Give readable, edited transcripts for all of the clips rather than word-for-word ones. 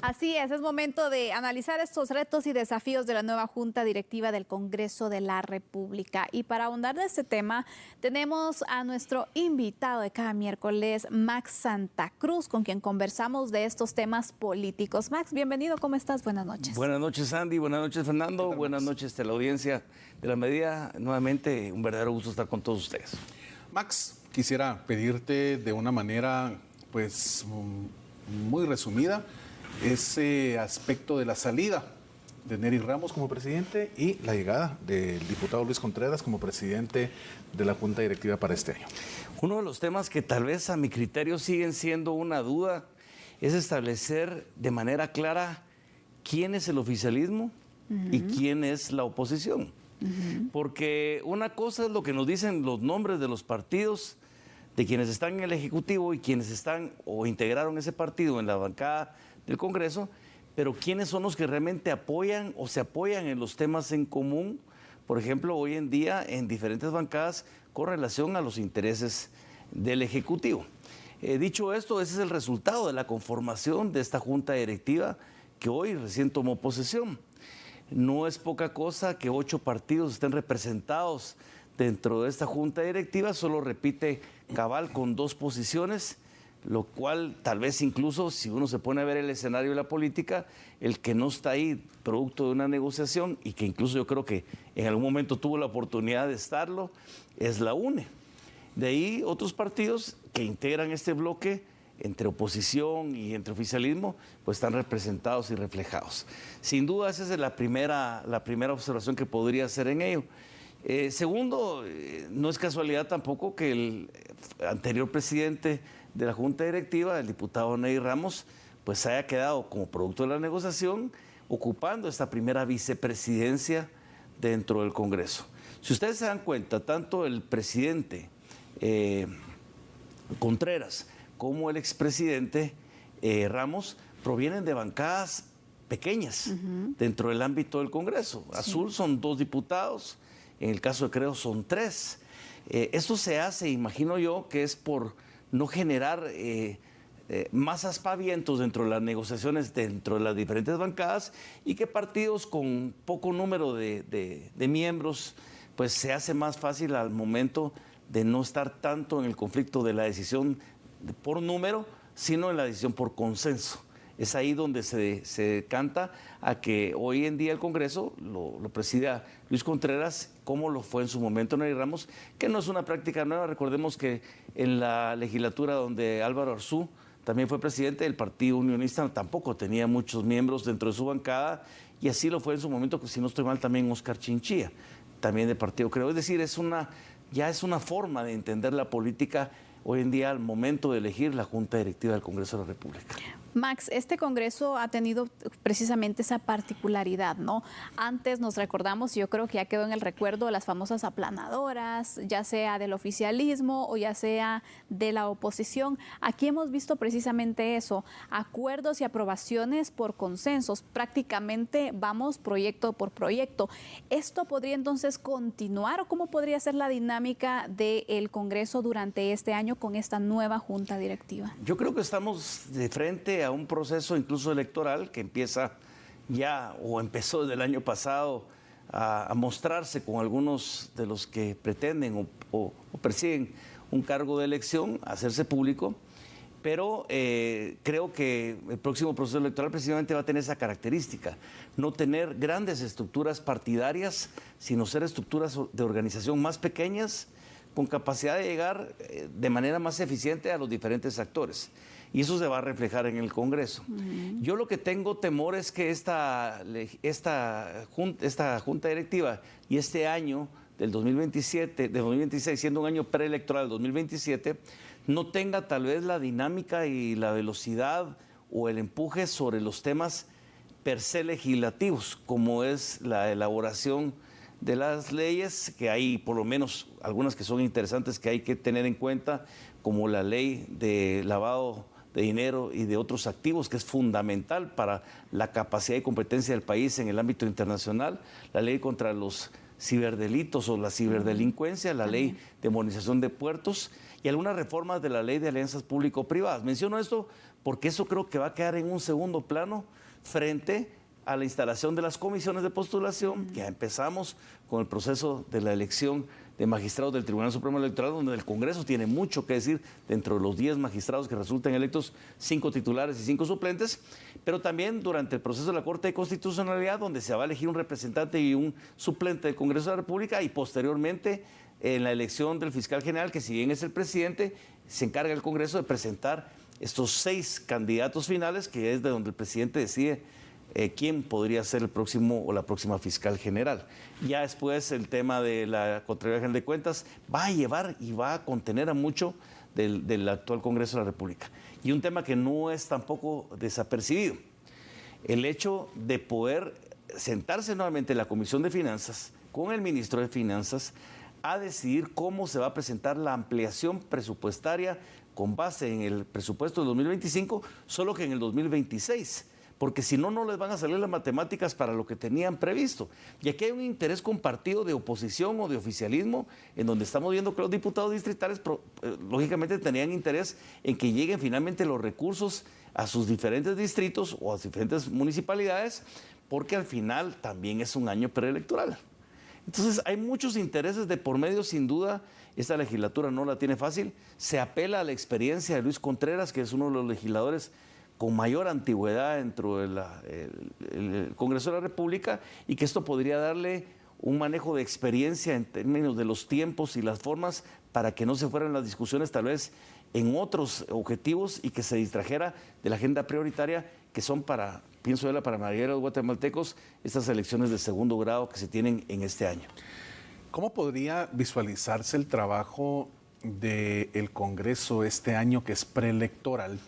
Así es momento de analizar estos retos y desafíos de la nueva Junta Directiva del Congreso de la República. Y para ahondar de este tema, tenemos a nuestro invitado de cada miércoles, Max Santa Cruz, con quien conversamos de estos temas políticos. Max, bienvenido, ¿cómo estás? Buenas noches. Buenas noches, Andy. Buenas noches, Fernando. Tal, buenas noches a la audiencia de La Medida. Nuevamente, un verdadero gusto estar con todos ustedes. Max, quisiera pedirte de una manera, pues, muy resumida, ese aspecto de la salida de Nery Ramos como presidente y la llegada del diputado Luis Contreras como presidente de la Junta Directiva para este año. Uno de los temas que tal vez a mi criterio siguen siendo una duda es establecer de manera clara quién es el oficialismo y quién es la oposición. Porque una cosa es lo que nos dicen los nombres de los partidos, de quienes están en el Ejecutivo y quienes están o integraron ese partido en la bancada del Congreso, pero quiénes son los que realmente apoyan o se apoyan en los temas en común, por ejemplo, hoy en día en diferentes bancadas con relación a los intereses del Ejecutivo. Dicho esto, ese es el resultado de la conformación de esta Junta Directiva que hoy recién tomó posesión. No es poca cosa que 8 partidos estén representados dentro de esta Junta Directiva, solo repite cabal con 2 posiciones, lo cual tal vez incluso si uno se pone a ver el escenario de la política, el que no está ahí producto de una negociación y que incluso yo creo que en algún momento tuvo la oportunidad de estarlo, es la UNE. De ahí otros partidos que integran este bloque entre oposición y entre oficialismo, pues están representados y reflejados. Sin duda esa es la primera observación que podría hacer en ello. Segundo, no es casualidad tampoco que el anterior presidente de la Junta Directiva, el diputado Nery Ramos, pues haya quedado como producto de la negociación ocupando esta primera vicepresidencia dentro del Congreso. Si ustedes se dan cuenta, tanto el presidente Contreras como el expresidente Ramos provienen de bancadas pequeñas dentro del ámbito del Congreso. Sí. Azul son 2 diputados, en el caso de Creo son 3. Esto se hace, imagino yo, que es por no generar más aspavientos dentro de las negociaciones dentro de las diferentes bancadas y que partidos con poco número de miembros, pues se hace más fácil al momento de no estar tanto en el conflicto de la decisión por número, sino en la decisión por consenso. Es ahí donde se decanta a que hoy en día el Congreso lo presida Luis Contreras, como lo fue en su momento Nery Ramos, que no es una práctica nueva. Recordemos que en la legislatura donde Álvaro Arzú también fue presidente, el Partido Unionista tampoco tenía muchos miembros dentro de su bancada, y así lo fue en su momento, que si no estoy mal, también Oscar Chinchilla, también del Partido Creo. Es decir, ya es una forma de entender la política hoy en día al momento de elegir la Junta Directiva del Congreso de la República. Max, este Congreso ha tenido precisamente esa particularidad, ¿no? Antes nos recordamos, yo creo que ya quedó en el recuerdo, las famosas aplanadoras, ya sea del oficialismo o ya sea de la oposición. Aquí hemos visto precisamente eso, acuerdos y aprobaciones por consensos. Prácticamente vamos proyecto por proyecto. ¿Esto podría entonces continuar o cómo podría ser la dinámica del Congreso durante este año con esta nueva Junta Directiva? Yo creo que estamos de frente a un proceso incluso electoral que empieza ya o empezó desde el año pasado a mostrarse con algunos de los que pretenden o persiguen un cargo de elección, a hacerse público, pero creo que el próximo proceso electoral precisamente va a tener esa característica, no tener grandes estructuras partidarias, sino ser estructuras de organización más pequeñas, con capacidad de llegar de manera más eficiente a los diferentes actores. Y eso se va a reflejar en el Congreso. Yo lo que tengo temor es que esta Junta Directiva y este año del 2026, siendo un año preelectoral, 2027, no tenga tal vez la dinámica y la velocidad o el empuje sobre los temas per se legislativos, como es la elaboración de las leyes, que hay por lo menos algunas que son interesantes que hay que tener en cuenta, como la ley de lavado de dinero y de otros activos, que es fundamental para la capacidad y competencia del país en el ámbito internacional, la ley contra los ciberdelitos o la ciberdelincuencia, la ley de modernización de puertos, y algunas reformas de la ley de alianzas público-privadas. Menciono esto porque eso creo que va a quedar en un segundo plano frente a la instalación de las comisiones de postulación, que ya empezamos con el proceso de la elección de magistrados del Tribunal Supremo Electoral, donde el Congreso tiene mucho que decir dentro de los 10 magistrados que resulten electos, 5 titulares y 5 suplentes, pero también durante el proceso de la Corte de Constitucionalidad, donde se va a elegir un representante y un suplente del Congreso de la República, y posteriormente en la elección del fiscal general, que si bien es el presidente, se encarga el Congreso de presentar estos 6 candidatos finales, que es de donde el presidente decide quién podría ser el próximo o la próxima fiscal general. Ya después el tema de la Contraloría General de Cuentas va a llevar y va a contener a mucho del actual Congreso de la República. Y un tema que no es tampoco desapercibido, el hecho de poder sentarse nuevamente en la Comisión de Finanzas con el ministro de Finanzas a decidir cómo se va a presentar la ampliación presupuestaria con base en el presupuesto de 2025, solo que en el 2026. Porque si no, no les van a salir las matemáticas para lo que tenían previsto. Y aquí hay un interés compartido de oposición o de oficialismo, en donde estamos viendo que los diputados distritales, lógicamente, tenían interés en que lleguen finalmente los recursos a sus diferentes distritos o a sus diferentes municipalidades, porque al final también es un año preelectoral. Entonces, hay muchos intereses de por medio, sin duda. Esta legislatura no la tiene fácil. Se apela a la experiencia de Luis Contreras, que es uno de los legisladores con mayor antigüedad dentro del Congreso de la República, y que esto podría darle un manejo de experiencia en términos de los tiempos y las formas para que no se fueran las discusiones tal vez en otros objetivos y que se distrajera de la agenda prioritaria que son pienso yo, para la mayoría de los guatemaltecos, estas elecciones de segundo grado que se tienen en este año. ¿Cómo podría visualizarse el trabajo del Congreso este año que es preelectoral,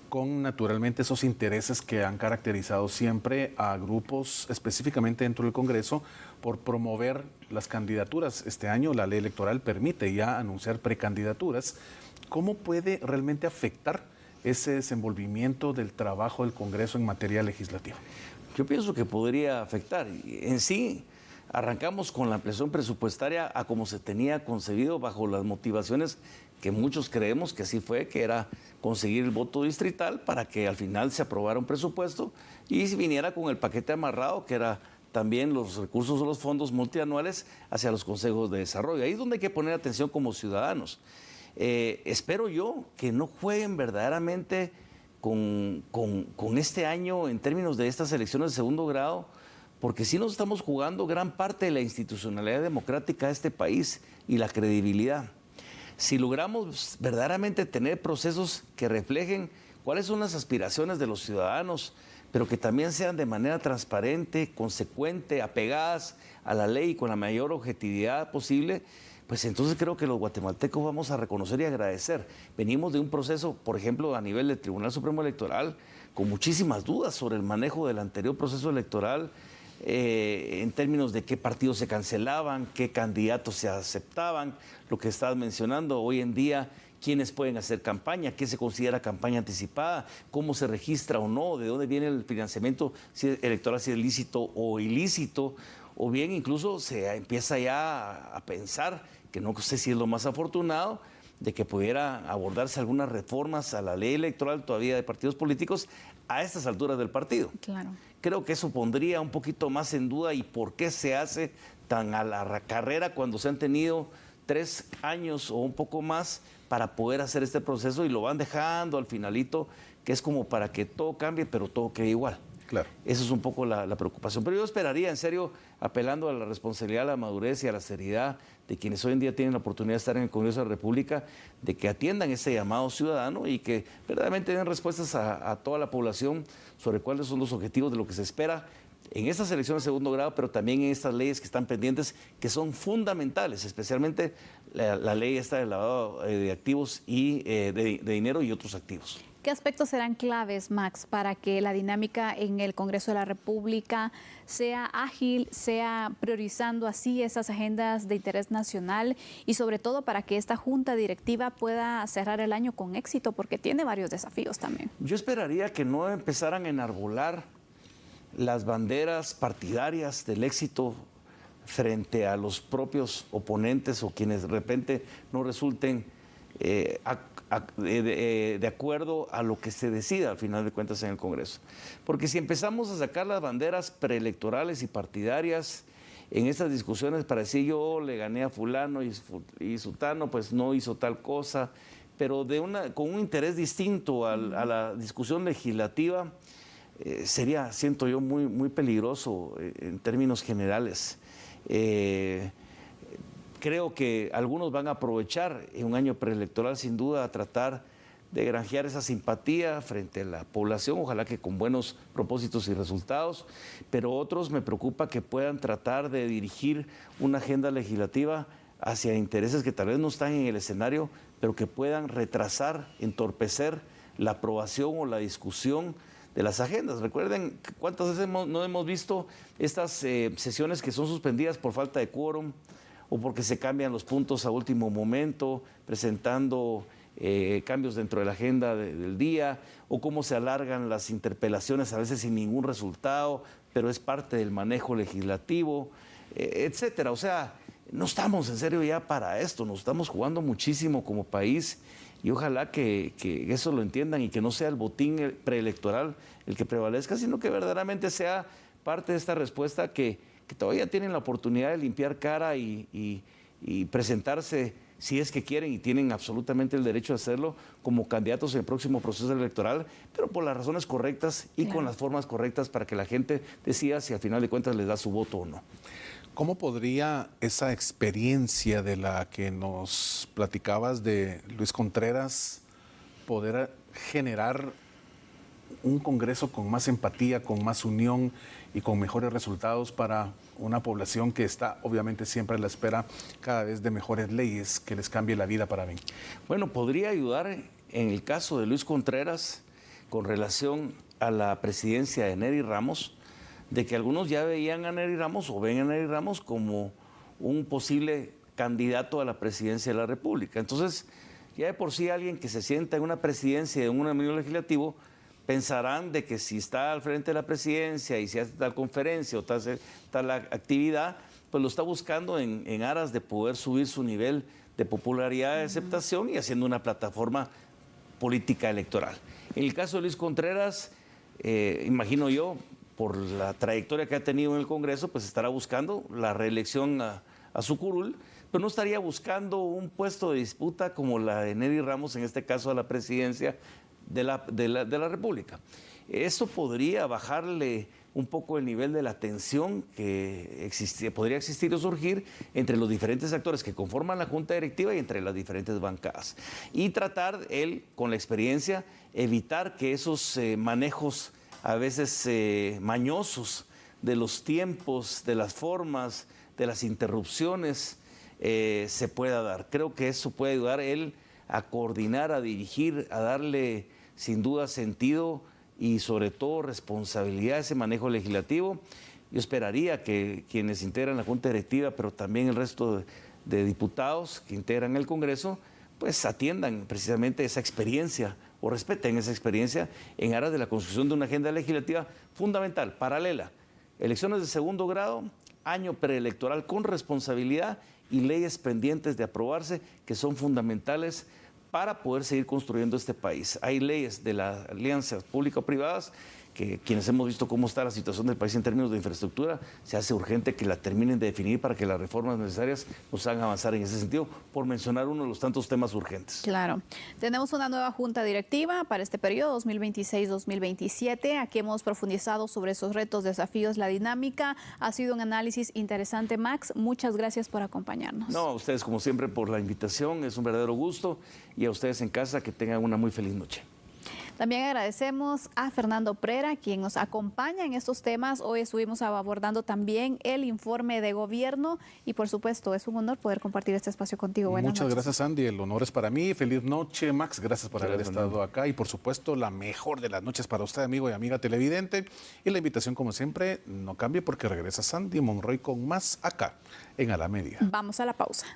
con naturalmente esos intereses que han caracterizado siempre a grupos específicamente dentro del Congreso por promover las candidaturas? Este año la ley electoral permite ya anunciar precandidaturas. ¿Cómo puede realmente afectar ese desenvolvimiento del trabajo del Congreso en materia legislativa? Yo pienso que podría afectar. En sí, arrancamos con la ampliación presupuestaria a como se tenía concebido bajo las motivaciones que muchos creemos que así fue, que era conseguir el voto distrital para que al final se aprobara un presupuesto y viniera con el paquete amarrado, que era también los recursos o los fondos multianuales hacia los consejos de desarrollo. Ahí es donde hay que poner atención como ciudadanos. Espero yo que no jueguen verdaderamente con este año en términos de estas elecciones de segundo grado, porque sí nos estamos jugando gran parte de la institucionalidad democrática de este país y la credibilidad. Si logramos verdaderamente tener procesos que reflejen cuáles son las aspiraciones de los ciudadanos, pero que también sean de manera transparente, consecuente, apegadas a la ley y con la mayor objetividad posible, pues entonces creo que los guatemaltecos vamos a reconocer y agradecer. Venimos de un proceso, por ejemplo, a nivel del Tribunal Supremo Electoral, con muchísimas dudas sobre el manejo del anterior proceso electoral, en términos de qué partidos se cancelaban, qué candidatos se aceptaban, lo que estás mencionando hoy en día, quiénes pueden hacer campaña, qué se considera campaña anticipada, cómo se registra o no, de dónde viene el financiamiento electoral, si es lícito o ilícito, o bien incluso se empieza ya a pensar, que no sé si es lo más afortunado, de que pudiera abordarse algunas reformas a la ley electoral todavía de partidos políticos a estas alturas del partido. Claro. Creo que eso pondría un poquito más en duda y por qué se hace tan a la carrera cuando se han tenido 3 años o un poco más para poder hacer este proceso y lo van dejando al finalito, que es como para que todo cambie, pero todo quede igual. Claro. Esa es un poco la preocupación. Pero yo esperaría, en serio, apelando a la responsabilidad, a la madurez y a la seriedad de quienes hoy en día tienen la oportunidad de estar en el Congreso de la República, de que atiendan ese llamado ciudadano y que verdaderamente den respuestas a toda la población sobre cuáles son los objetivos de lo que se espera en estas elecciones de segundo grado, pero también en estas leyes que están pendientes, que son fundamentales, especialmente la ley esta del lavado de activos y de dinero y otros activos. ¿Qué aspectos serán claves, Max, para que la dinámica en el Congreso de la República sea ágil, sea priorizando así esas agendas de interés nacional y sobre todo para que esta junta directiva pueda cerrar el año con éxito, porque tiene varios desafíos también? Yo esperaría que no empezaran a enarbolar las banderas partidarias del éxito frente a los propios oponentes o quienes de repente no resulten de acuerdo a lo que se decida al final de cuentas en el Congreso. Porque si empezamos a sacar las banderas preelectorales y partidarias en estas discusiones para decir yo le gané a fulano y sutano pues no hizo tal cosa, pero con un interés distinto a la discusión legislativa, sería, siento yo, muy, muy peligroso en términos generales. Creo que algunos van a aprovechar en un año preelectoral sin duda a tratar de granjear esa simpatía frente a la población, ojalá que con buenos propósitos y resultados, pero otros me preocupa que puedan tratar de dirigir una agenda legislativa hacia intereses que tal vez no están en el escenario, pero que puedan retrasar, entorpecer la aprobación o la discusión de las agendas. Recuerden cuántas veces no hemos visto estas sesiones que son suspendidas por falta de quórum o porque se cambian los puntos a último momento, presentando cambios dentro de la agenda del día, o cómo se alargan las interpelaciones a veces sin ningún resultado, pero es parte del manejo legislativo, etcétera. O sea, no estamos en serio ya para esto, nos estamos jugando muchísimo como país y ojalá que eso lo entiendan y que no sea el botín preelectoral el que prevalezca, sino que verdaderamente sea parte de esta respuesta que todavía tienen la oportunidad de limpiar cara y presentarse, si es que quieren y tienen absolutamente el derecho de hacerlo, como candidatos en el próximo proceso electoral, pero por las razones correctas y con las formas correctas para que la gente decida si al final de cuentas les da su voto o no. ¿Cómo podría esa experiencia de la que nos platicabas de Luis Contreras poder generar un Congreso con más empatía, con más unión y con mejores resultados para una población que está obviamente siempre a la espera cada vez de mejores leyes que les cambie la vida para bien? Bueno, podría ayudar en el caso de Luis Contreras con relación a la presidencia de Nery Ramos, de que algunos ya veían a Nery Ramos o ven a Nery Ramos como un posible candidato a la presidencia de la República. Entonces, ya de por sí alguien que se sienta en una presidencia de un medio legislativo, pensarán de que si está al frente de la presidencia y si hace tal conferencia o tal actividad, pues lo está buscando en aras de poder subir su nivel de popularidad, de aceptación y haciendo una plataforma política electoral. En el caso de Luis Contreras, imagino yo, por la trayectoria que ha tenido en el Congreso, pues estará buscando la reelección a su curul, pero no estaría buscando un puesto de disputa como la de Nery Ramos, en este caso a la presidencia de la República. Eso podría bajarle un poco el nivel de la tensión que podría existir o surgir entre los diferentes actores que conforman la Junta Directiva y entre las diferentes bancadas. Y tratar él, con la experiencia, evitar que esos manejos a veces mañosos de los tiempos, de las formas, de las interrupciones, se pueda dar. Creo que eso puede ayudar él a coordinar, a dirigir, a darle sin duda sentido y sobre todo responsabilidad a ese manejo legislativo. Yo esperaría que quienes integran la Junta Directiva, pero también el resto de diputados que integran el Congreso, pues atiendan precisamente esa experiencia o respeten esa experiencia en aras de la construcción de una agenda legislativa fundamental, paralela. Elecciones de segundo grado, año preelectoral con responsabilidad y leyes pendientes de aprobarse que son fundamentales para poder seguir construyendo este país. Hay leyes de las alianzas público-privadas que quienes hemos visto cómo está la situación del país en términos de infraestructura, se hace urgente que la terminen de definir para que las reformas necesarias nos hagan avanzar en ese sentido, por mencionar uno de los tantos temas urgentes. Claro. Tenemos una nueva junta directiva para este periodo 2026-2027. Aquí hemos profundizado sobre esos retos, desafíos, la dinámica. Ha sido un análisis interesante, Max. Muchas gracias por acompañarnos. No, a ustedes como siempre por la invitación, es un verdadero gusto, y a ustedes en casa que tengan una muy feliz noche. También agradecemos a Fernando Prera, quien nos acompaña en estos temas. Hoy estuvimos abordando también el informe de gobierno y, por supuesto, es un honor poder compartir este espacio contigo. Buenas noches. Muchas gracias, Andy. El honor es para mí. Feliz noche, Max. Gracias por haber estado acá y, por supuesto, la mejor de las noches para usted, amigo y amiga televidente. Y la invitación, como siempre, no cambie porque regresa Sandy Monroy con más acá en A la Media. Vamos a la pausa.